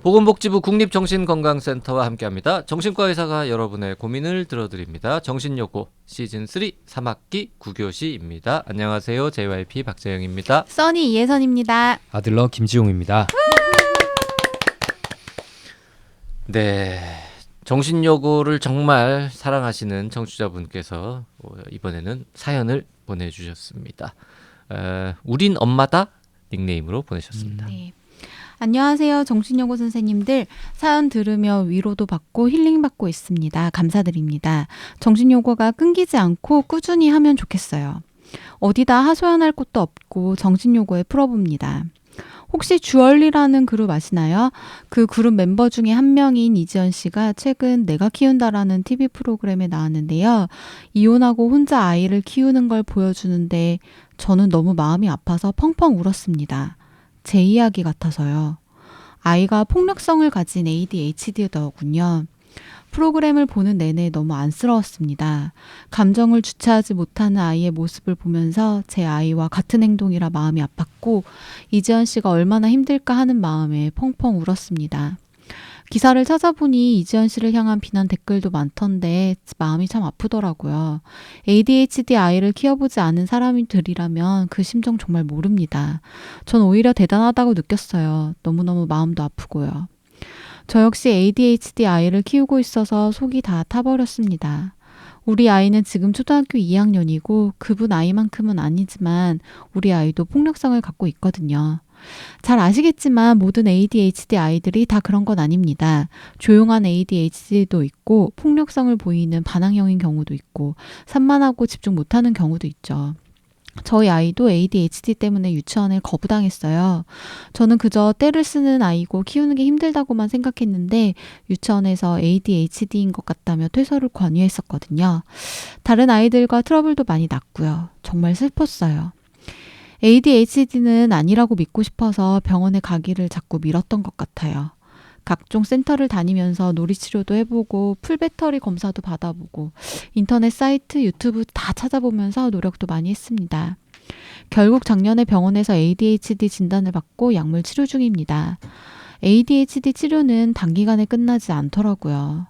보건복지부 국립정신건강센터와 함께합니다. 정신과 의사가 여러분의 고민을 들어드립니다. 정신요고 시즌3 3학기 9교시입니다. 안녕하세요. JYP 박재영입니다. 써니 이혜선입니다. 아들러 김지용입니다. 네, 정신요고를 정말 사랑하시는 청취자분께서 이번에는 사연을 보내주셨습니다. 우린 엄마다 닉네임으로 보내셨습니다. 네. 안녕하세요. 정신요고 선생님들. 사연 들으며 위로도 받고 힐링받고 있습니다. 감사드립니다. 정신요고가 끊기지 않고 꾸준히 하면 좋겠어요. 어디다 하소연할 곳도 없고 정신요고에 풀어봅니다. 혹시 주얼리라는 그룹 아시나요? 그 그룹 멤버 중에 한 명인 이지연 씨가 최근 내가 키운다라는 TV 프로그램에 나왔는데요. 이혼하고 혼자 아이를 키우는 걸 보여주는데 저는 너무 마음이 아파서 펑펑 울었습니다. 제 이야기 같아서요. 아이가 폭력성을 가진 ADHD더군요. 프로그램을 보는 내내 너무 안쓰러웠습니다. 감정을 주체하지 못하는 아이의 모습을 보면서 제 아이와 같은 행동이라 마음이 아팠고 이지연 씨가 얼마나 힘들까 하는 마음에 펑펑 울었습니다. 기사를 찾아보니 이지연 씨를 향한 비난 댓글도 많던데 마음이 참 아프더라고요. ADHD 아이를 키워보지 않은 사람들이라면 그 심정 정말 모릅니다. 전 오히려 대단하다고 느꼈어요. 너무너무 마음도 아프고요. 저 역시 ADHD 아이를 키우고 있어서 속이 다 타버렸습니다. 우리 아이는 지금 초등학교 2학년이고 그분 아이만큼은 아니지만 우리 아이도 폭력성을 갖고 있거든요. 잘 아시겠지만 모든 ADHD 아이들이 다 그런 건 아닙니다. 조용한 ADHD도 있고 폭력성을 보이는 반항형인 경우도 있고 산만하고 집중 못하는 경우도 있죠. 저희 아이도 ADHD 때문에 유치원을 거부당했어요. 저는 그저 떼를 쓰는 아이고 키우는 게 힘들다고만 생각했는데 유치원에서 ADHD인 것 같다며 퇴소를 권유했었거든요. 다른 아이들과 트러블도 많이 났고요. 정말 슬펐어요. ADHD는 아니라고 믿고 싶어서 병원에 가기를 자꾸 미뤘던 것 같아요. 각종 센터를 다니면서 놀이치료도 해보고 풀배터리 검사도 받아보고 인터넷 사이트, 유튜브 다 찾아보면서 노력도 많이 했습니다. 결국 작년에 병원에서 ADHD 진단을 받고 약물 치료 중입니다. ADHD 치료는 단기간에 끝나지 않더라고요.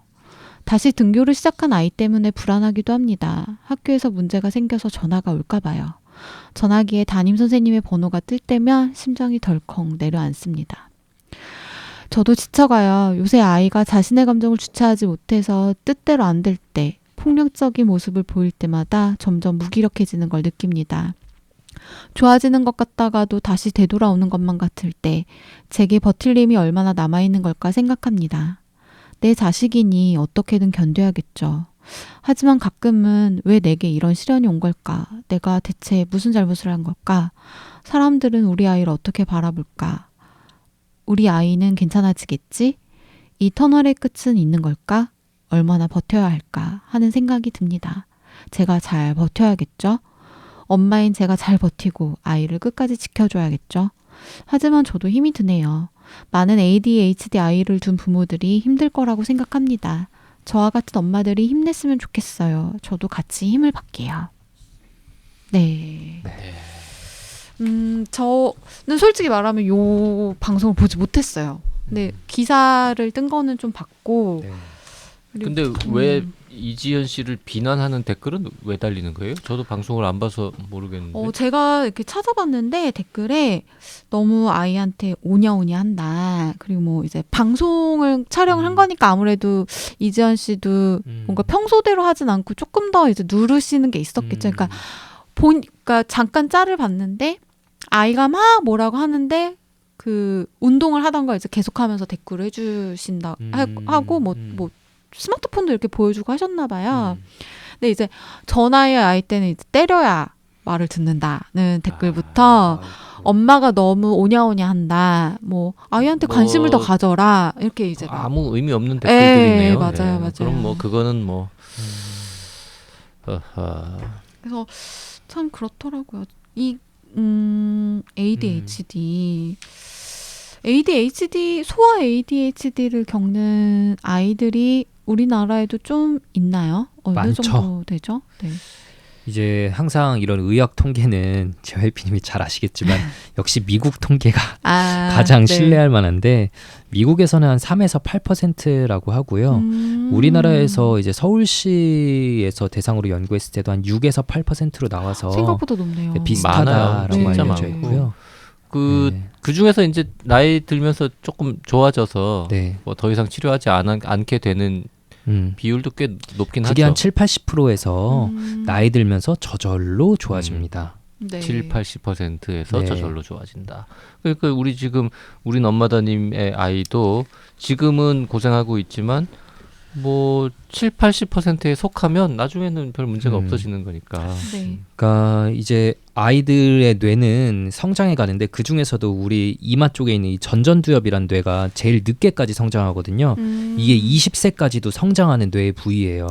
다시 등교를 시작한 아이 때문에 불안하기도 합니다. 학교에서 문제가 생겨서 전화가 올까 봐요. 전화기에 담임선생님의 번호가 뜰 때면 심장이 덜컹 내려앉습니다. 저도 지쳐가요. 요새 아이가 자신의 감정을 주체하지 못해서 뜻대로 안 될 때, 폭력적인 모습을 보일 때마다 점점 무기력해지는 걸 느낍니다. 좋아지는 것 같다가도 다시 되돌아오는 것만 같을 때 제게 버틸 힘이 얼마나 남아있는 걸까 생각합니다. 내 자식이니 어떻게든 견뎌야겠죠. 하지만 가끔은 왜 내게 이런 시련이 온 걸까? 내가 대체 무슨 잘못을 한 걸까? 사람들은 우리 아이를 어떻게 바라볼까? 우리 아이는 괜찮아지겠지? 이 터널의 끝은 있는 걸까? 얼마나 버텨야 할까? 하는 생각이 듭니다. 제가 잘 버텨야겠죠? 엄마인 제가 잘 버티고 아이를 끝까지 지켜줘야겠죠? 하지만 저도 힘이 드네요. 많은 ADHD 아이를 둔 부모들이 힘들 거라고 생각합니다. 저와 같은 엄마들이 힘냈으면 좋겠어요. 저도 같이 힘을 받게요. 네. 저는 솔직히 말하면 요 방송을 보지 못했어요. 근데 기사를 뜬 거는 좀 봤고. 네. 근데 왜 이지연 씨를 비난하는 댓글은 왜 달리는 거예요? 저도 방송을 안 봐서 모르겠는데. 제가 이렇게 찾아봤는데 댓글에 너무 아이한테 오냐오냐 한다. 그리고 뭐 이제 방송을 촬영을 한 거니까 아무래도 이지연 씨도 뭔가 평소대로 하진 않고 조금 더 이제 누르시는 게 있었겠죠. 그러니까 그러니까 잠깐 짤을 봤는데 아이가 막 뭐라고 하는데 그 운동을 하던 걸 이제 계속하면서 댓글을 해주신다 하고 뭐 스마트폰도 이렇게 보여주고 하셨나 봐요. 근데 이제 전화의 아이 때는 이제 때려야 말을 듣는다는 댓글부터 엄마가 너무 오냐오냐 한다. 뭐 아이한테 관심을 더 가져라. 이렇게 이제 아무 의미 없는 댓글들이네요. 맞아요, 맞아요. 그럼 뭐 그거는 뭐 그래서 참 그렇더라고요. 이 ADHD 소아 ADHD를 겪는 아이들이 우리나라에도 좀 있나요? 어느 많죠. 정도 되죠? 네. 이제 항상 이런 의학 통계는 JYP님이 잘 아시겠지만 역시 미국 통계가 가장 네. 신뢰할 만한데 미국에서는 한 3에서 8%라고 하고요. 우리나라에서 이제 서울시에서 대상으로 연구했을 때도 한 6에서 8%로 나와서 생각보다 높네요. 비슷하다라고 많아요. 진짜 알려져 많고. 있고요. 네. 그 중에서 이제 나이 들면서 조금 좋아져서 네. 뭐 더 이상 치료하지 않게 되는 비율도 꽤 높긴 그게 하죠. 한 7, 80%에서 나이 들면서 저절로 좋아집니다. 네. 7, 80%에서 네. 저절로 좋아진다. 그러니까 우리 엄마다님의 아이도 지금은 고생하고 있지만 뭐 7, 80%에 속하면 나중에는 별 문제가 없어지는 거니까. 네. 그러니까 이제 아이들의 뇌는 성장해 가는데 그 중에서도 우리 이마 쪽에 있는 이 전전두엽이란 뇌가 제일 늦게까지 성장하거든요. 이게 20세까지도 성장하는 뇌의 부위예요.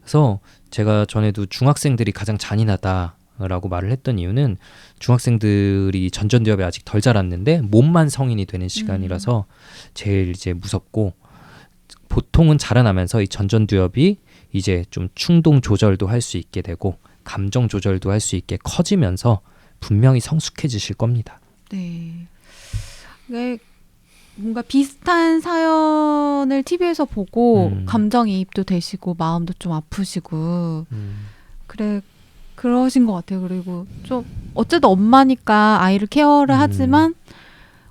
그래서 제가 전에도 중학생들이 가장 잔인하다라고 말을 했던 이유는 중학생들이 전전두엽이 아직 덜 자랐는데 몸만 성인이 되는 시간이라서 제일 이제 무섭고 보통은 자라나면서 이 전전두엽이 이제 좀 충동 조절도 할 수 있게 되고 감정 조절도 할 수 있게 커지면서 분명히 성숙해지실 겁니다. 네. 네. 뭔가 비슷한 사연을 TV에서 보고 감정이입도 되시고 마음도 좀 아프시고 그러신 것 같아요. 그리고 좀 어쨌든 엄마니까 아이를 케어를 하지만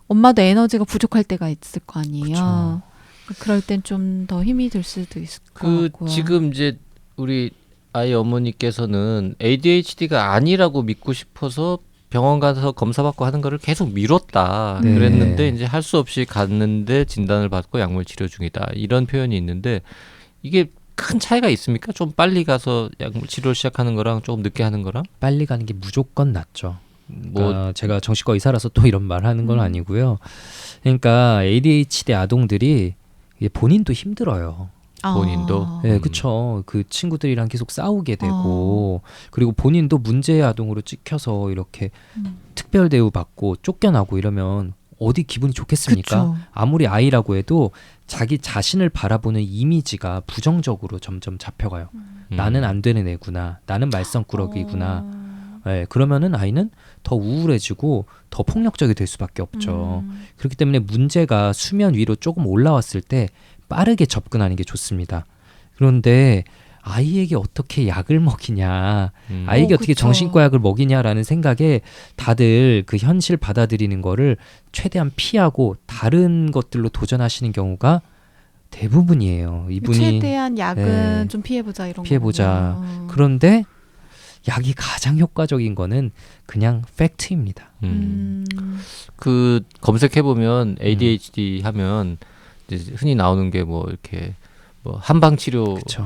엄마도 에너지가 부족할 때가 있을 거 아니에요. 그쵸. 그럴 땐 좀 더 힘이 들 수도 있을 것 같고요. 지금 이제 우리 아이 어머니께서는 ADHD가 아니라고 믿고 싶어서 병원 가서 검사받고 하는 거를 계속 미뤘다. 네. 그랬는데 이제 할 수 없이 갔는데 진단을 받고 약물 치료 중이다. 이런 표현이 있는데 이게 큰 차이가 있습니까? 좀 빨리 가서 약물 치료를 시작하는 거랑 조금 늦게 하는 거랑? 빨리 가는 게 무조건 낫죠. 뭐 그러니까 제가 정신과 의사라서 또 이런 말 하는 건 아니고요. 그러니까 ADHD 아동들이 이게 본인도 힘들어요. 본인도? 네, 그쵸. 그 친구들이랑 계속 싸우게 되고 그리고 본인도 문제의 아동으로 찍혀서 이렇게 특별 대우 받고 쫓겨나고 이러면 어디 기분이 좋겠습니까? 그쵸. 아무리 아이라고 해도 자기 자신을 바라보는 이미지가 부정적으로 점점 잡혀가요. 나는 안 되는 애구나. 나는 말썽꾸러기구나. 네, 그러면은 아이는 더 우울해지고 더 폭력적이 될 수밖에 없죠. 그렇기 때문에 문제가 수면 위로 조금 올라왔을 때 빠르게 접근하는 게 좋습니다. 그런데 아이에게 어떻게 약을 먹이냐, 아이에게 어떻게 그쵸. 정신과 약을 먹이냐라는 생각에 다들 그 현실 받아들이는 거를 최대한 피하고 다른 것들로 도전하시는 경우가 대부분이에요. 이분이 최대한 약은 네. 좀 피해보자 이런 피해보자. 거군요. 그런데 약이 가장 효과적인 거는 그냥 팩트입니다. 그 검색해 보면 ADHD 하면 이제 흔히 나오는 게 뭐 이렇게 뭐 한방 치료 그렇죠.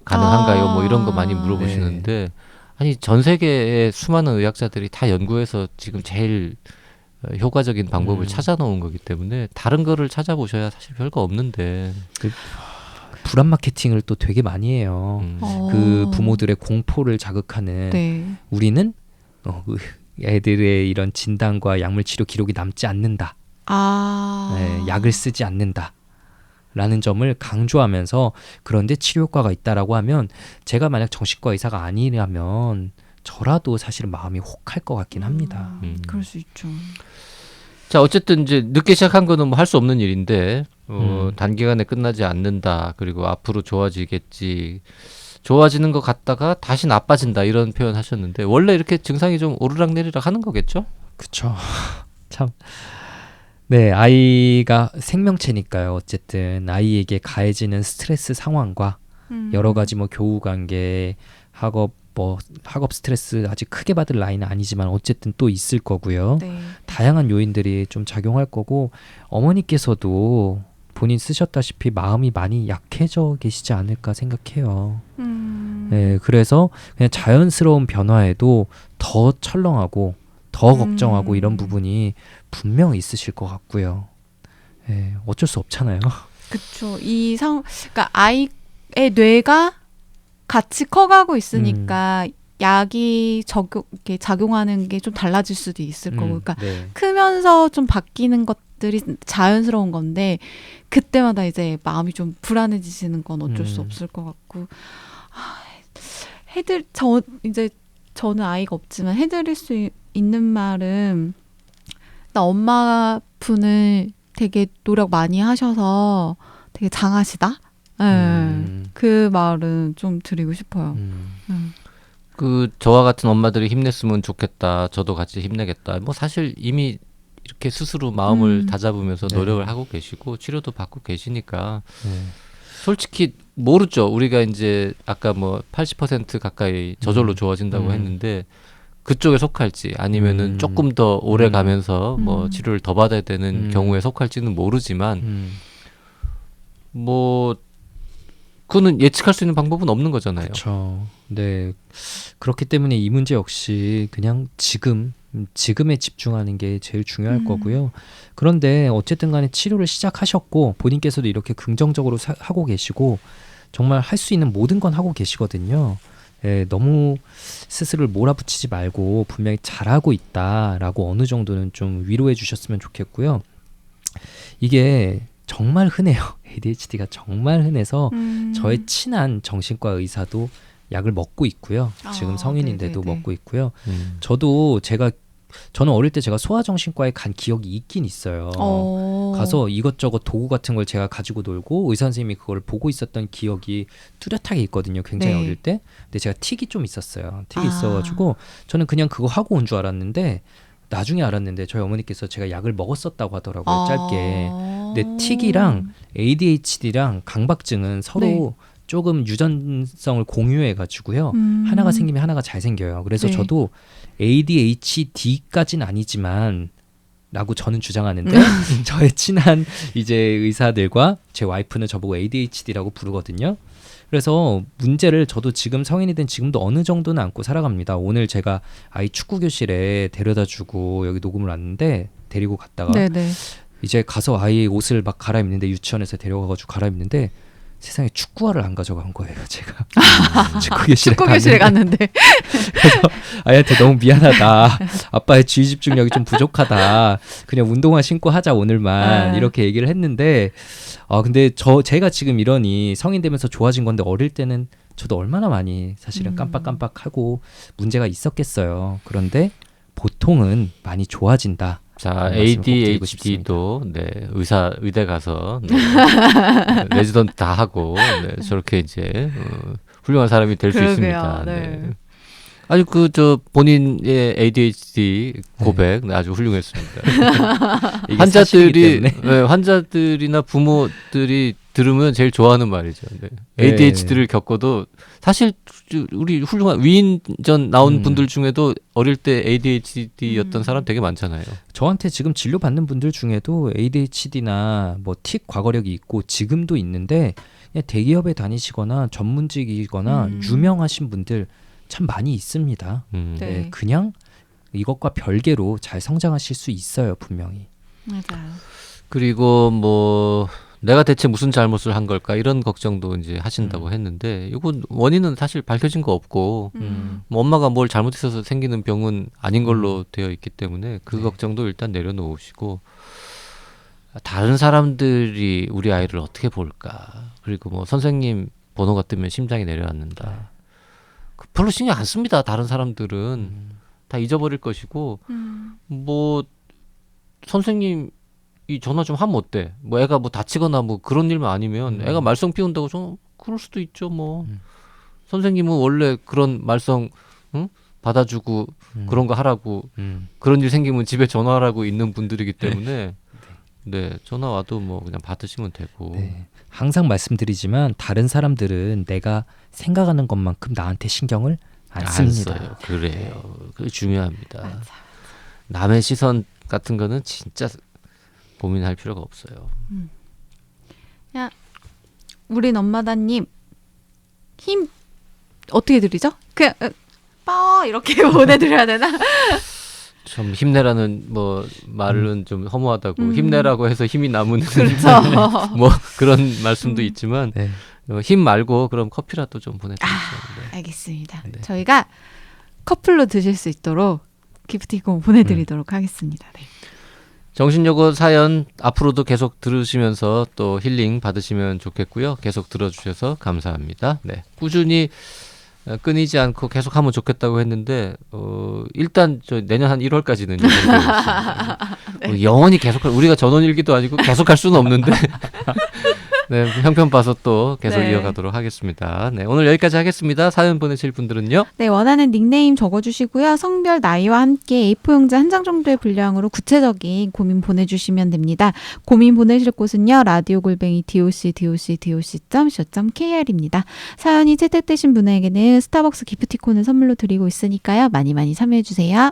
가능한가요? 뭐 이런 거 많이 물어보시는데 아니 전 세계의 수많은 의학자들이 다 연구해서 지금 제일 효과적인 방법을 찾아 놓은 거기 때문에 다른 거를 찾아보셔야 사실 별거 없는데 불안 마케팅을 또 되게 많이 해요. 그 부모들의 공포를 자극하는 네. 우리는 애들의 이런 진단과 약물 치료 기록이 남지 않는다. 네, 약을 쓰지 않는다. 라는 점을 강조하면서 그런데 치료 효과가 있다라고 하면 제가 만약 정신과 의사가 아니라면 저라도 사실 마음이 혹할 것 같긴 합니다. 그럴 수 있죠. 자 어쨌든 이제 늦게 시작한 거는 뭐 할 수 없는 일인데 단기간에 끝나지 않는다. 그리고 앞으로 좋아지겠지. 좋아지는 것 같다가 다시 나빠진다 이런 표현 하셨는데 원래 이렇게 증상이 좀 오르락내리락 하는 거겠죠? 그쵸. 참. 네, 아이가 생명체니까요. 어쨌든 아이에게 가해지는 스트레스 상황과 여러 가지 뭐 교우 관계, 학업 스트레스 아직 크게 받을 나이는 아니지만 어쨌든 또 있을 거고요. 네. 다양한 요인들이 좀 작용할 거고 어머니께서도 본인 쓰셨다시피 마음이 많이 약해져 계시지 않을까 생각해요. 네, 그래서 그냥 자연스러운 변화에도 더 철렁하고 더 걱정하고 이런 부분이 분명히 있으실 것 같고요. 네, 어쩔 수 없잖아요. 그렇죠. 그러니까 아이의 뇌가 같이 커가고 있으니까 약이 이렇게 작용하는 게 좀 달라질 수도 있을 거고, 그러니까 네. 크면서 좀 바뀌는 것들이 자연스러운 건데 그때마다 이제 마음이 좀 불안해지시는 건 어쩔 수 없을 것 같고 이제 저는 아이가 없지만 해드릴 수 있는 말은 나 엄마 분을 되게 노력 많이 하셔서 되게 장하시다. 네. 그 말은 좀 드리고 싶어요. 그 저와 같은 엄마들이 힘냈으면 좋겠다. 저도 같이 힘내겠다. 뭐 사실 이미 이렇게 스스로 마음을 다잡으면서 네. 노력을 하고 계시고 치료도 받고 계시니까 네. 솔직히 모르죠. 우리가 이제 아까 뭐 80% 가까이 저절로 좋아진다고 했는데 그쪽에 속할지 아니면은 조금 더 오래 가면서 뭐 치료를 더 받아야 되는 경우에 속할지는 모르지만 뭐 그거는 예측할 수 있는 방법은 없는 거잖아요. 그렇죠. 네. 그렇기 때문에 이 문제 역시 그냥 지금에 집중하는 게 제일 중요할 거고요. 그런데 어쨌든 간에 치료를 시작하셨고 본인께서도 이렇게 긍정적으로 하고 계시고 정말 할 수 있는 모든 건 하고 계시거든요. 예, 너무 스스로를 몰아붙이지 말고 분명히 잘하고 있다라고 어느 정도는 좀 위로해 주셨으면 좋겠고요. 이게 정말 흔해요. ADHD가 정말 흔해서 저의 친한 정신과 의사도 약을 먹고 있고요. 지금 성인인데도 네네네. 먹고 있고요. 저는 어릴 때 제가 소아정신과에 간 기억이 있긴 있어요. 가서 이것저것 도구 같은 걸 제가 가지고 놀고 의사 선생님이 그걸 보고 있었던 기억이 뚜렷하게 있거든요. 굉장히 네. 어릴 때. 근데 제가 틱이 좀 있었어요. 틱이 있어가지고 저는 그냥 그거 하고 온 줄 알았는데 나중에 알았는데 저희 어머니께서 제가 약을 먹었었다고 하더라고요. 짧게. 근데 틱이랑 ADHD랑 강박증은 서로 네. 조금 유전성을 공유해가지고요. 하나가 생기면 하나가 잘 생겨요. 그래서 네. 저도 ADHD까지는 아니지만 라고 저는 주장하는데 저의 친한 이제 의사들과 제 와이프는 저보고 ADHD라고 부르거든요. 그래서 문제를 저도 지금 성인이 된 지금도 어느 정도는 안고 살아갑니다. 오늘 제가 아이 축구 교실에 데려다주고 여기 녹음을 왔는데 데리고 갔다가 네네. 이제 가서 아이 옷을 막 갈아입는데 유치원에서 데려가가지고 갈아입는데 세상에 축구화를 안 가져간 거예요, 제가. 축구 교실에 갔는데. 그래서 아이한테 너무 미안하다. 아빠의 주의 집중력이 좀 부족하다. 그냥 운동화 신고 하자 오늘만 이렇게 얘기를 했는데 근데 제가 지금 이러니 성인 되면서 좋아진 건데 어릴 때는 저도 얼마나 많이 사실은 깜빡깜빡하고 문제가 있었겠어요. 그런데 보통은 많이 좋아진다. 자, 말씀을 꼭 드리고 ADHD도 네, 의대 가서 네, 레지던트 다 하고 네, 저렇게 이제 훌륭한 사람이 될 수 그러게요. 있습니다. 네. 네. 아주 저 본인의 ADHD 고백 아주 훌륭했습니다. 이게 사실이기 때문에. 환자들이나 부모들이 들으면 제일 좋아하는 말이죠. 네. ADHD를 겪어도 사실 우리 훌륭한 위인전 나온 분들 중에도 어릴 때 ADHD였던 사람 되게 많잖아요. 저한테 지금 진료받는 분들 중에도 ADHD나 뭐 틱 과거력이 있고 지금도 있는데 그냥 대기업에 다니시거나 전문직이거나 유명하신 분들 참 많이 있습니다. 네. 그냥 이것과 별개로 잘 성장하실 수 있어요, 분명히. 맞아요. 그리고 뭐 내가 대체 무슨 잘못을 한 걸까 이런 걱정도 이제 하신다고 했는데 이건 원인은 사실 밝혀진 거 없고 뭐 엄마가 뭘 잘못해서 생기는 병은 아닌 걸로 되어 있기 때문에 그 걱정도 일단 내려놓으시고 다른 사람들이 우리 아이를 어떻게 볼까 그리고 뭐 선생님 번호가 뜨면 심장이 내려앉는다 별로 신경 안 씁니다. 다른 사람들은 다 잊어버릴 것이고 뭐 선생님 이 전화 좀 하면 어때? 뭐 애가 뭐 다치거나 뭐 그런 일만 아니면 애가 말썽 피운다고 좀 그럴 수도 있죠. 뭐 선생님은 원래 그런 말썽 받아주고 그런 거 하라고 그런 일 생기면 집에 전화하라고 있는 분들이기 때문에 네 전화 와도 뭐 그냥 받으시면 되고. 네. 항상 말씀드리지만 다른 사람들은 내가 생각하는 것만큼 나한테 신경을 안 씁니다. 써요. 그래요. 그게 중요합니다. 남의 시선 같은 거는 진짜 고민할 필요가 없어요. 야, 우린 엄마다님 힘 어떻게 드리죠? 그냥 빠 이렇게 보내드려야 되나? 좀 힘내라는 뭐 말은 좀 허무하다고 힘내라고 해서 힘이 남는 그렇죠. 뭐 그런 말씀도 있지만 네. 힘 말고 그럼 커피라도 좀 보내드리죠. 네. 알겠습니다. 네. 저희가 커플로 드실 수 있도록 기프티콘 보내드리도록 하겠습니다. 네. 정신요고 사연 앞으로도 계속 들으시면서 또 힐링 받으시면 좋겠고요. 계속 들어주셔서 감사합니다. 네, 꾸준히 끊이지 않고 계속 하면 좋겠다고 했는데 일단 저 내년 한 1월까지는 있습니다. 네. 영원히 계속 우리가 전원일기도 아니고 계속 할 수는 없는데 네, 형편 봐서 또 계속 네. 이어가도록 하겠습니다. 네, 오늘 여기까지 하겠습니다. 사연 보내실 분들은요. 네, 원하는 닉네임 적어주시고요. 성별, 나이와 함께 A4용지 한 장 정도의 분량으로 구체적인 고민 보내주시면 됩니다. 고민 보내실 곳은요. radio@doc.co.kr입니다. 사연이 채택되신 분에게는 스타벅스 기프티콘을 선물로 드리고 있으니까요. 많이 많이 참여해주세요.